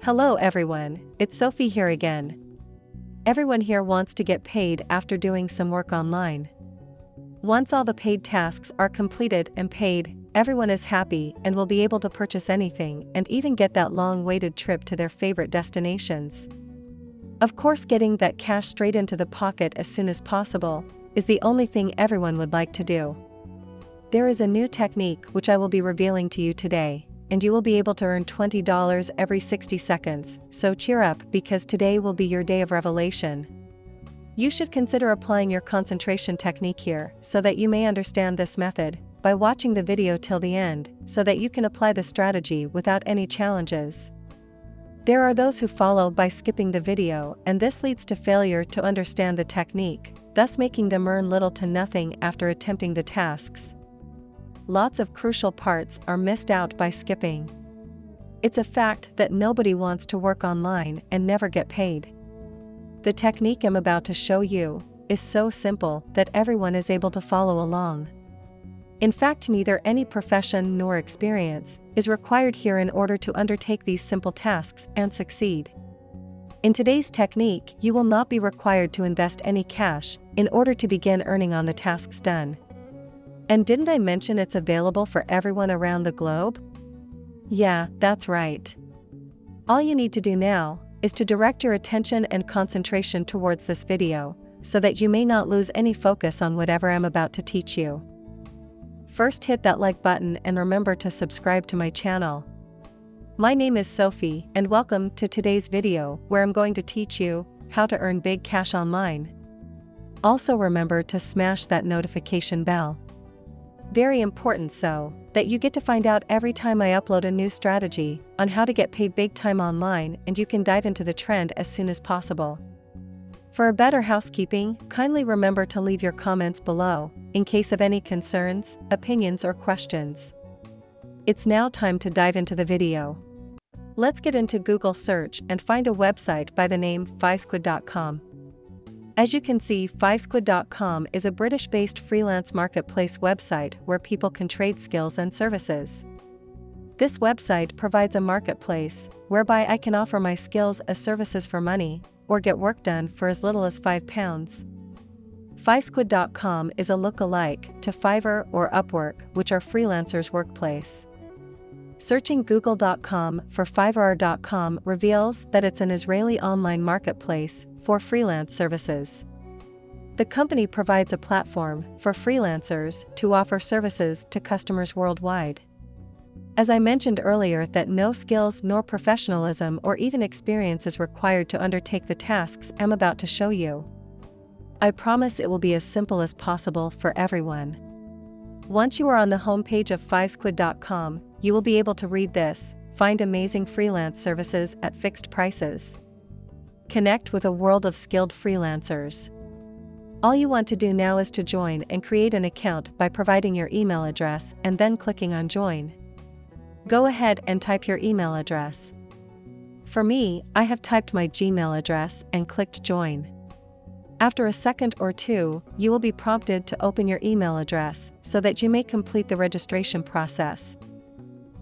Hello everyone, it's Sophie here again. Everyone here wants to get paid after doing some work online. Once all the paid tasks are completed and paid, everyone is happy and will be able to purchase anything and even get that long-awaited trip to their favorite destinations. Of course, getting that cash straight into the pocket as soon as possible is the only thing everyone would like to do. There is a new technique which I will be revealing to you today, and you will be able to earn $20 every 60 seconds, so cheer up because today will be your day of revelation. You should consider applying your concentration technique here so that you may understand this method by watching the video till the end so that you can apply the strategy without any challenges. There are those who follow by skipping the video, and this leads to failure to understand the technique, thus making them earn little to nothing after attempting the tasks. Lots of crucial parts are missed out by skipping. It's a fact that nobody wants to work online and never get paid. The technique I'm about to show you is so simple that everyone is able to follow along. In fact, neither any profession nor experience is required here in order to undertake these simple tasks and succeed. In today's technique, you will not be required to invest any cash in order to begin earning on the tasks done. And didn't I mention it's available for everyone around the globe? Yeah, that's right. All you need to do now is to direct your attention and concentration towards this video, so that you may not lose any focus on whatever I'm about to teach you. First, hit that like button and remember to subscribe to my channel. My name is Sophie and welcome to today's video where I'm going to teach you how to earn big cash online. Also remember to smash that notification bell. Very important so that you get to find out every time I upload a new strategy on how to get paid big time online, and you can dive into the trend as soon as possible. For a better housekeeping, kindly remember to leave your comments below in case of any concerns, opinions or questions. It's now time to dive into the video. Let's get into Google search and find a website by the name 5squid.com. As you can see, 5squid.com is a British-based freelance marketplace website where people can trade skills and services. This website provides a marketplace whereby I can offer my skills as services for money, or get work done for as little as £5. 5squid.com is a look-alike to Fiverr or Upwork, which are freelancers' workplace. Searching google.com for Fiverr.com reveals that it's an Israeli online marketplace for freelance services. The company provides a platform for freelancers to offer services to customers worldwide. As I mentioned earlier, that no skills nor professionalism or even experience is required to undertake the tasks I'm about to show you. I promise it will be as simple as possible for everyone. Once you are on the homepage of 5squid.com, you will be able to read this: find amazing freelance services at fixed prices. Connect with a world of skilled freelancers. All you want to do now is to join and create an account by providing your email address and then clicking on join. Go ahead and type your email address. For me, I have typed my Gmail address and clicked join. After a second or two, you will be prompted to open your email address so that you may complete the registration process.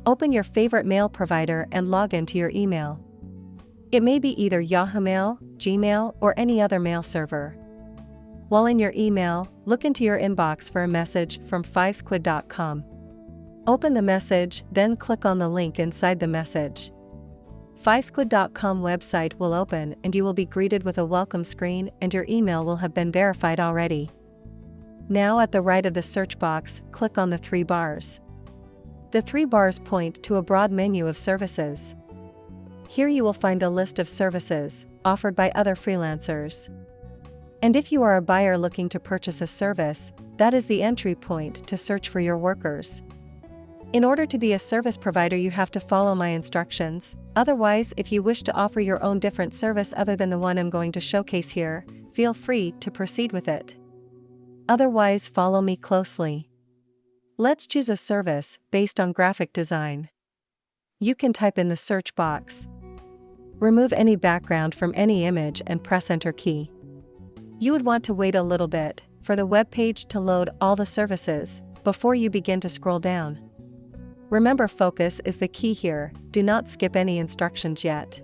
Open your favorite mail provider and log into your email. It may be either Yahoo Mail, Gmail, or any other mail server. While in your email, look into your inbox for a message from 5squid.com. Open the message, then click on the link inside the message. 5squid.com website will open and you will be greeted with a welcome screen, and your email will have been verified already. Now at the right of the search box, click on the three bars. The three bars point to a broad menu of services. Here you will find a list of services offered by other freelancers. And if you are a buyer looking to purchase a service, that is the entry point to search for your workers. In order to be a service provider, you have to follow my instructions. Otherwise, if you wish to offer your own different service other than the one I'm going to showcase here, feel free to proceed with it. Otherwise, follow me closely. Let's choose a service based on graphic design. You can type in the search box. Remove any background from any image and press Enter key. You would want to wait a little bit for the web page to load all the services before you begin to scroll down. Remember, focus is the key here. Do not skip any instructions yet.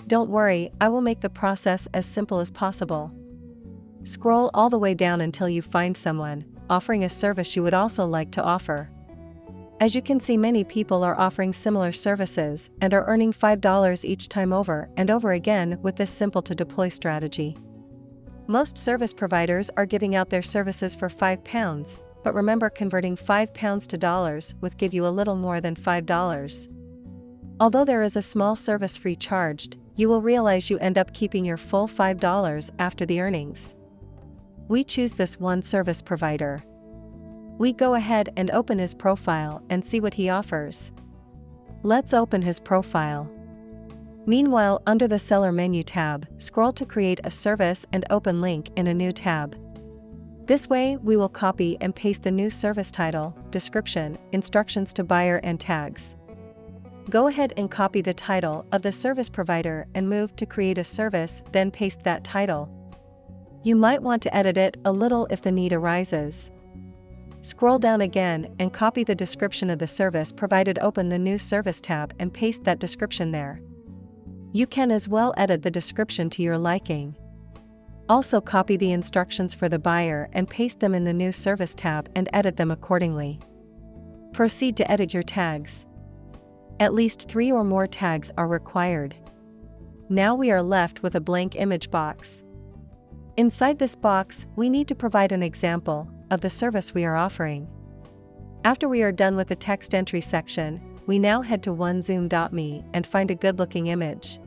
Don't worry, I will make the process as simple as possible. Scroll all the way down until you find someone offering a service you would also like to offer. As you can see, many people are offering similar services and are earning $5 each time over and over again with this simple to deploy strategy. Most service providers are giving out their services for £5, but remember, converting £5 to dollars would give you a little more than $5. Although there is a small service fee charged, you will realize you end up keeping your full $5 after the earnings. We choose this one service provider. We go ahead and open his profile and see what he offers. Let's open his profile. Meanwhile, under the Seller menu tab, scroll to create a service and open link in a new tab. This way, we will copy and paste the new service title, description, instructions to buyer and tags. Go ahead and copy the title of the service provider and move to create a service, then paste that title. You might want to edit it a little if the need arises. Scroll down again and copy the description of the service provided. Open the new service tab and paste that description there. You can as well edit the description to your liking. Also copy the instructions for the buyer and paste them in the new service tab and edit them accordingly. Proceed to edit your tags. At least 3 or more tags are required. Now we are left with a blank image box. Inside this box, we need to provide an example of the service we are offering. After we are done with the text entry section, we now head to onezoom.me and find a good-looking image.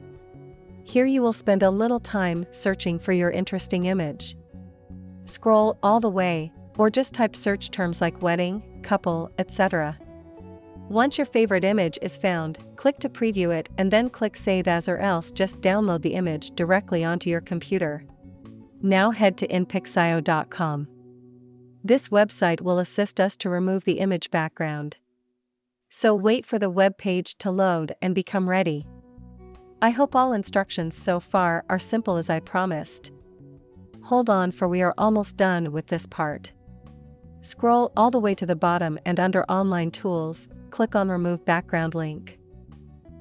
Here you will spend a little time searching for your interesting image. Scroll all the way, or just type search terms like wedding, couple, etc. Once your favorite image is found, click to preview it and then click Save As, or else just download the image directly onto your computer. Now head to inpixio.com. This website will assist us to remove the image background. So wait for the web page to load and become ready. I hope all instructions so far are simple as I promised. Hold on, for we are almost done with this part. Scroll all the way to the bottom and under Online Tools, click on Remove Background link.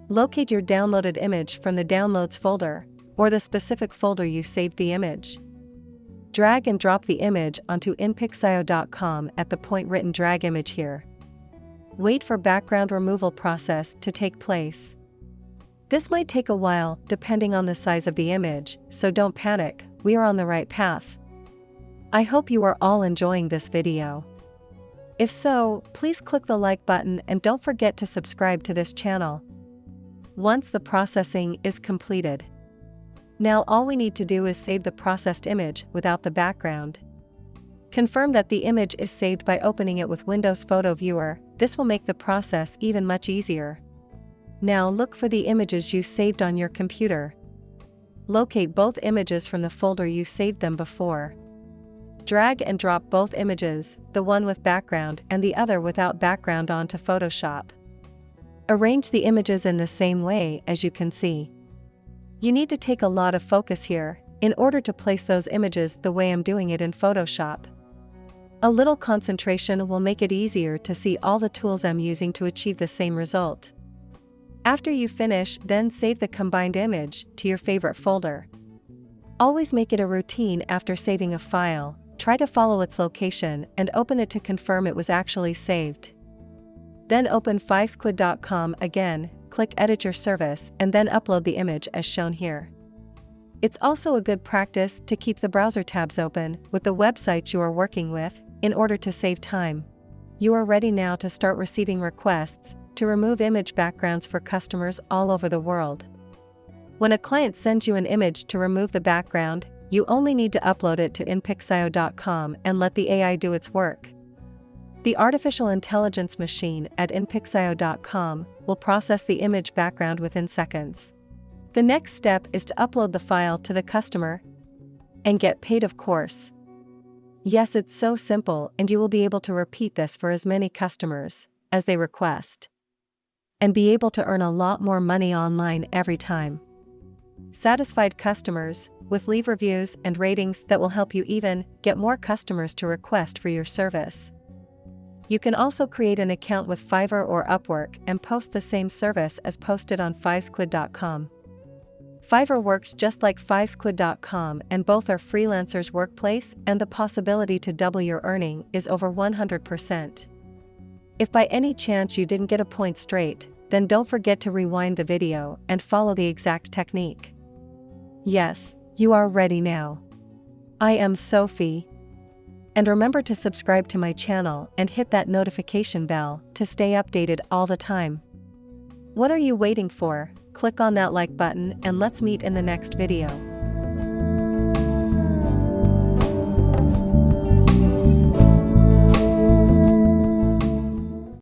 Locate your downloaded image from the Downloads folder, or the specific folder you saved the image. Drag and drop the image onto inpixio.com at the point written Drag Image here. Wait for background removal process to take place. This might take a while depending on the size of the image, so don't panic, we are on the right path. I hope you are all enjoying this video. If so, please click the like button and don't forget to subscribe to this channel. Once the processing is completed, now all we need to do is save the processed image without the background. Confirm that the image is saved by opening it with Windows Photo Viewer. This will make the process even much easier. Now look for the images you saved on your computer. Locate both images from the folder you saved them before. Drag and drop both images, the one with background and the other without background, onto Photoshop. Arrange the images in the same way as you can see. You need to take a lot of focus here in order to place those images the way I'm doing it in Photoshop. A little concentration will make it easier to see all the tools I'm using to achieve the same result. After you finish, then save the combined image to your favorite folder. Always make it a routine after saving a file, try to follow its location and open it to confirm it was actually saved. Then open fivesquid.com again, click Edit Your Service and then upload the image as shown here. It's also a good practice to keep the browser tabs open with the website you are working with in order to save time. You are ready now to start receiving requests to remove image backgrounds for customers all over the world. When a client sends you an image to remove the background, you only need to upload it to inpixio.com and let the AI do its work. The artificial intelligence machine at inpixio.com will process the image background within seconds. The next step is to upload the file to the customer and get paid, of course. Yes, it's so simple, and you will be able to repeat this for as many customers as they request, and be able to earn a lot more money online every time. Satisfied customers with leave reviews and ratings that will help you even get more customers to request for your service. You can also create an account with Fiverr or Upwork and post the same service as posted on fivesquid.com. Fiverr works just like Fivesquid.com, and both are freelancers' workplace, and the possibility to double your earning is over 100%. If by any chance you didn't get a point straight, then don't forget to rewind the video and follow the exact technique. Yes, you are ready now. I am Sophie. And remember to subscribe to my channel and hit that notification bell to stay updated all the time. What are you waiting for? Click on that like button and let's meet in the next video.